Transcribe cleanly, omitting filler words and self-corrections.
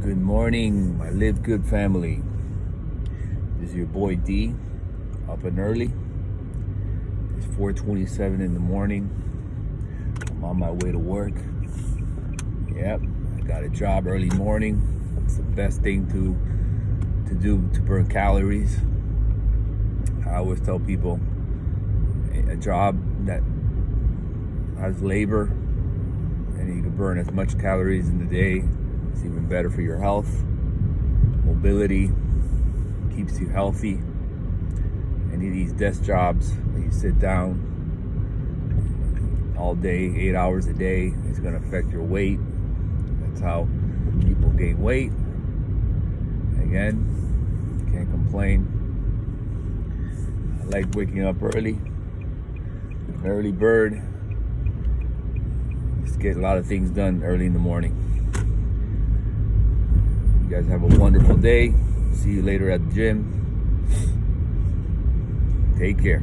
Good morning, my Live Good family. This is your boy D, up and early. It's 4:27 in the morning. I'm on my way to work. Yep, I got a job early morning. It's the best thing to do to burn calories. I always tell people a job that has labor and you can burn as much calories in the day. It's even better for your health. Mobility keeps you healthy. Any of these desk jobs that you sit down all day, 8 hours a day, it's going to affect your weight. That's how people gain weight. Again, can't complain. I like waking up early. An early bird. Just get a lot of things done early in the morning. You guys have a wonderful day. See you later at the gym. Take care.